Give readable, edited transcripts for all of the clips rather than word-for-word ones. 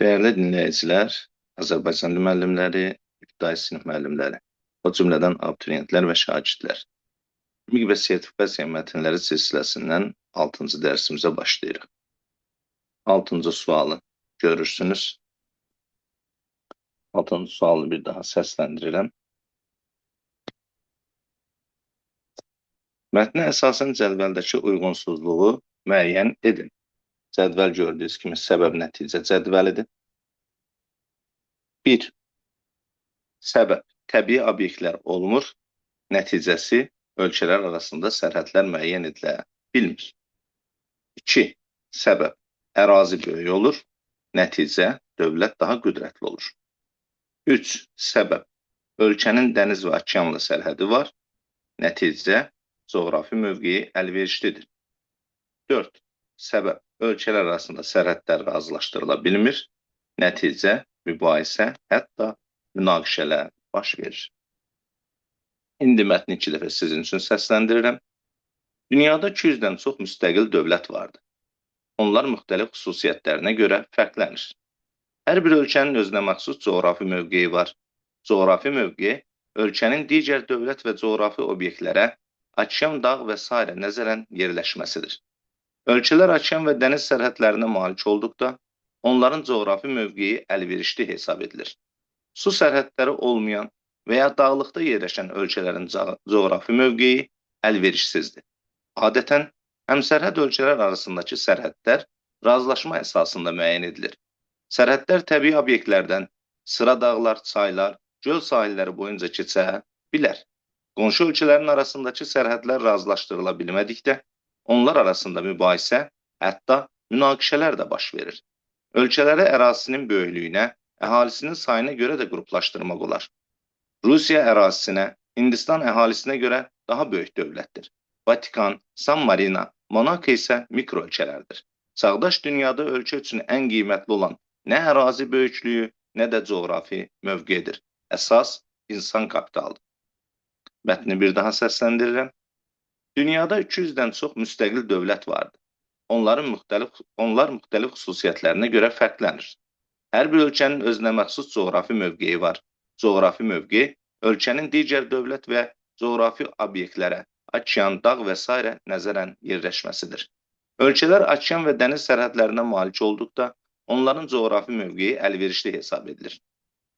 Değerli dinləyicilər, Azərbaycan dil müəllimləri, ibtidai sinif müəllimləri, o cümlədən abituriyentlər və şagirdlər. MİQ və sertifikasiya mətnləri silsiləsindən 6-cı dərsimizə başlayırıq. 6-cı sualı görürsünüz. 6-cı sualı bir daha səsləndirirəm. Mətnə əsasən cədvəldəki uyğunsuzluğu müəyyən edin. Cədvəl gördüyünüz kimi səbəb-nəticə cədvəlidir. 1. Səbəb. Təbii obyektlər olmur. Nəticəsi, ölkələr arasında sərhədlər müəyyən edilə bilmir. 2. Səbəb. Ərazi böyük olur. Nəticə, dövlət daha qüdrətli olur. 3. Səbəb. Ölkənin dəniz və okeanla sərhədi var. Nəticə, coğrafi mövqeyi əlverişlidir. 4. Səbəb. Ölkələr arasında sərhədlər razılaşdırıla bilmir. Nəticə, mübahisə, hətta münaqişələr baş verir. İndi mətni 2 dəfə sizin üçün səsləndirirəm. Dünyada 200-dən çox müstəqil dövlət vardır. Onlar müxtəlif xüsusiyyətlərinə görə fərqlənir. Hər bir ölkənin özünə məxsus coğrafi mövqeyi var. Coğrafi mövqe, ölkənin digər dövlət və coğrafi obyektlərə, okean, dağ və s. nəzərən yerləşməsidir. Ölkələr okean və dəniz sərhədlərinə malik olduqda, onların coğrafi mövqeyi əlverişli hesab edilir. Su sərhədləri olmayan və ya dağlıqda yerləşən ölkələrin coğrafi mövqeyi əlverişsizdir. Adətən, həmsərhəd ölkələr arasındakı sərhədlər razılaşma əsasında müəyyən edilir. Sərhədlər təbii obyektlərdən sıra dağlar, çaylar, göl sahilləri boyunca keçə bilər. Qonşu ölkələrin arasındakı sərhədlər razılaşdırıla bilmədikdə, onlar arasında mübahisə, hətta münaqişələr də baş verir. Ölkələri ərazisinin böyüklüyünə, əhalisinin sayına görə də qruplaşdırmaq olar. Rusiya ərazisinə, Hindistan əhalisinə görə daha böyük dövlətdir. Vatikan, San Marino, Monako isə mikro ölkələrdir. Çağdaş dünyada ölkə üçün ən qiymətli olan nə ərazi böyüklüyü, nə də coğrafi mövqedir. Əsas insan kapitalıdır. Mətni bir daha səsləndirirəm. Dünyada 200-dən çox müstəqil dövlət vardır. Onlar müxtəlif xüsusiyyətlərinə görə fərqlənir. Hər bir ölkənin özünə məxsus coğrafi mövqeyi var. Coğrafi mövqe, ölkənin digər dövlət və coğrafi obyektlərə, okean, dağ və s. nəzərən yerləşməsidir. Ölkələr okean və dəniz sərhədlərinə malik olduqda, onların coğrafi mövqeyi əlverişli hesab edilir.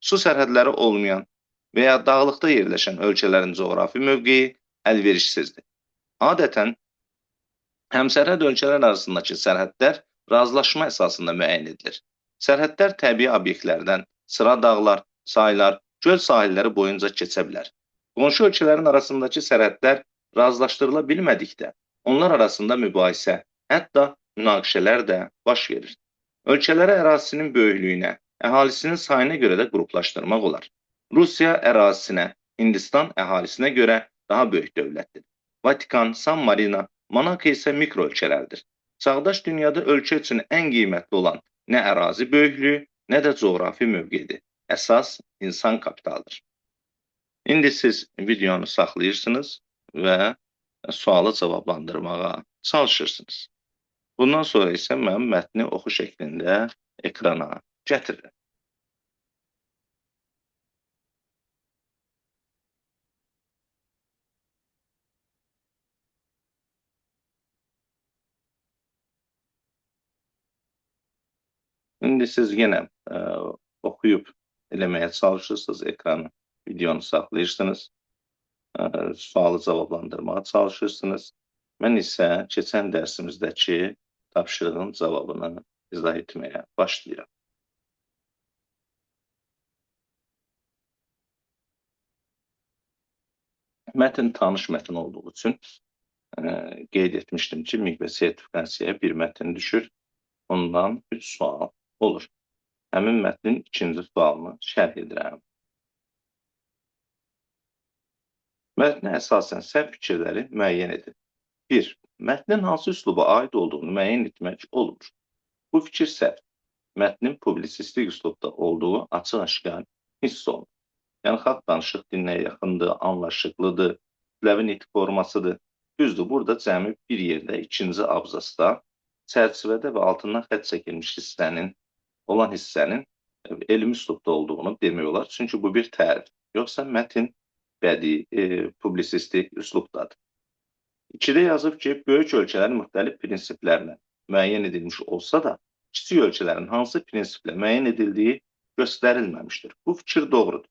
Su sərhədləri olmayan və ya dağlıqda yerləşən ölkələrin coğrafi mövqeyi əlverişsizdir. Adətən, həmsərhəd ölkələr arasındakı sərhədlər razılaşma əsasında müəyyən edilir. Sərhədlər təbii obyektlərdən sıra dağlar, çaylar, göl sahilləri boyunca keçə bilər. Qonşu ölkələrin arasındakı sərhədlər razılaşdırıla bilmədikdə, onlar arasında mübahisə, hətta münaqişələr də baş verir. Ölkələri ərazisinin böyüklüyünə, əhalisinin sayına görə də qruplaşdırmaq olar. Rusiya ərazisinə, Hindistan əhalisinə görə daha böyük dövlətdir. Vatikan, San Marino, Monako isə mikro ölkələrdir. Çağdaş dünyada ölkə üçün ən qiymətli olan nə ərazi böyüklüyü, nə də coğrafi mövqedir. Əsas insan kapitalıdır. İndi siz videonu saxlayırsınız və sualı cavablandırmağa çalışırsınız. Bundan sonra isə mən mətni oxu şəklində ekrana gətirirəm. İndi siz yenə oxuyub eləməyə çalışırsınız, ekranı, videonu saxlayırsınız, sualı cavablandırmağa çalışırsınız. Mən isə keçən dərsimizdəki tapşırığın cavabını izah etməyə başlayıram. Mətn tanış mətn olduğu üçün qeyd etmişdim ki, MİQ və sertifikasiyaya bir mətn düşür, ondan 3 sual olur. Həmin mətnin ikinci sualını şərh edirəm. Mətnə əsasən səhv fikirləri müəyyən edin. 1. Mətnin hansı üsluba aid olduğunu müəyyən etmək olmur. Bu fikir səhv. Mətnin publisistik üslubda olduğu açıq-aşkar hiss olunur. Yəni, xalq danışıq dilinə yaxındır, anlaşıqlıdır, kütləvi nitq formasıdır. Düzdür, burada cəmi bir yerdə, ikinci abzasda, çərçivədə və altından xətt çəkilmiş hissənin olan hissənin elmi üslubda olduğunu demək olar. Çünki bu bir tərif. Yoxsa mətn bədii, publisistik üslubdadır. 2-də yazıb ki, böyük ölkələr müxtəlif prinsiplərlə müəyyən edilmiş olsa da, kiçik ölkələrin hansı prinsiplə müəyyən edildiyi göstərilməmişdir. Bu fikir doğrudur.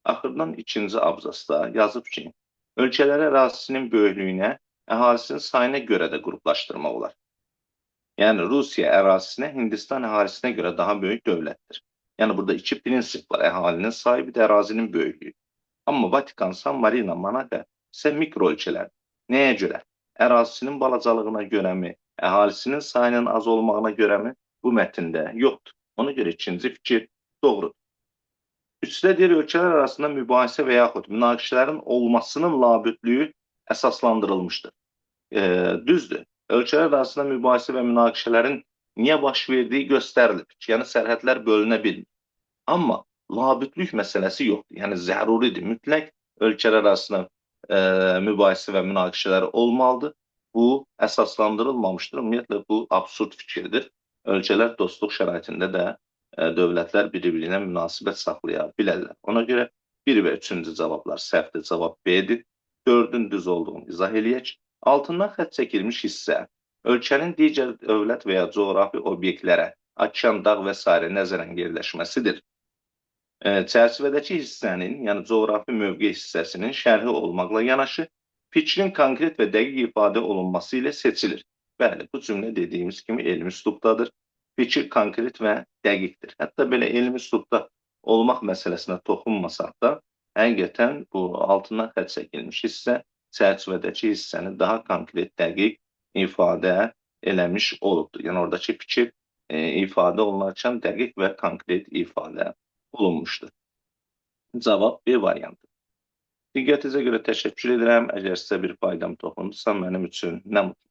Axırdan 2-ci abzasda yazıb ki, ölkələri ərazisinin böyüklüyünə, əhalisinin sayına görə də qruplaşdırmaq olar. Yəni, Rusiya ərazisinə Hindistan əhalisinə görə daha böyük dövlətdir. Yəni, burada 2 prinsip var. Əhalinin sayı, bir də ərazinin böyüklüyü. Amma Vatikan, San Marino, Monaco isə mikro ölkələrdir. Nəyə görə? Ərazisinin balacalığına görəmi, əhalisinin sayının az olmağına görəmi? Bu mətndə yoxdur. Ona görə 2-ci fikir doğrudur. 3-də deyir, ölkələr arasında mübahisə və yaxud münaqişələrin olmasının labüdlüyü əsaslandırılmışdır. Düzdür. Ölkələr arasında mübahisə və münaqişələrin niyə baş verdiyi göstərilib. Yəni, sərhədlər bölünə bilmir. Amma labüdlük məsələsi yoxdur. Yəni, zəruridir. Mütləq ölkələr arasında mübahisə və münaqişələr olmalıdır. Bu, əsaslandırılmamışdır. Ümumiyyətlə, bu absurd fikirdir. Ölkələr dostluq şəraitində də dövlətlər bir-birinə münasibət saxlaya bilərlər. Ona görə 1 və 3-cü cavablar səhvdir. Cavab B-dir. 4-ün düz olduğunu izah eləyək. Altından xətt çəkilmiş hissə ölkənin digər dövlət və ya coğrafi obyektlərə, okean, dağ və s. nəzərən yerləşməsidir. Çərçivədəki hissənin, yəni coğrafi mövqe hissəsinin şərhi olmaqla yanaşı, fikrin konkret və dəqiq ifadə olunması ilə seçilir. Bəli, bu cümlə dediyimiz kimi elmi üslubdadır. Fikir konkret və dəqiqdir. Hətta belə elmi üslubda olmaq məsələsinə toxunmasaq da, həqiqətən bu altından xətt çəkilmiş hissə çərçivədəki hissəni daha konkret, dəqiq ifadə eləmiş olubdur. Yəni, oradakı fikir ifadə olunarkən dəqiq və konkret ifadə olunmuşdur. Cavab B variantı. Diqqətinizə görə təşəkkür edirəm. Əgər sizə bir faydam toxundursa, mənim üçün nə mutlu.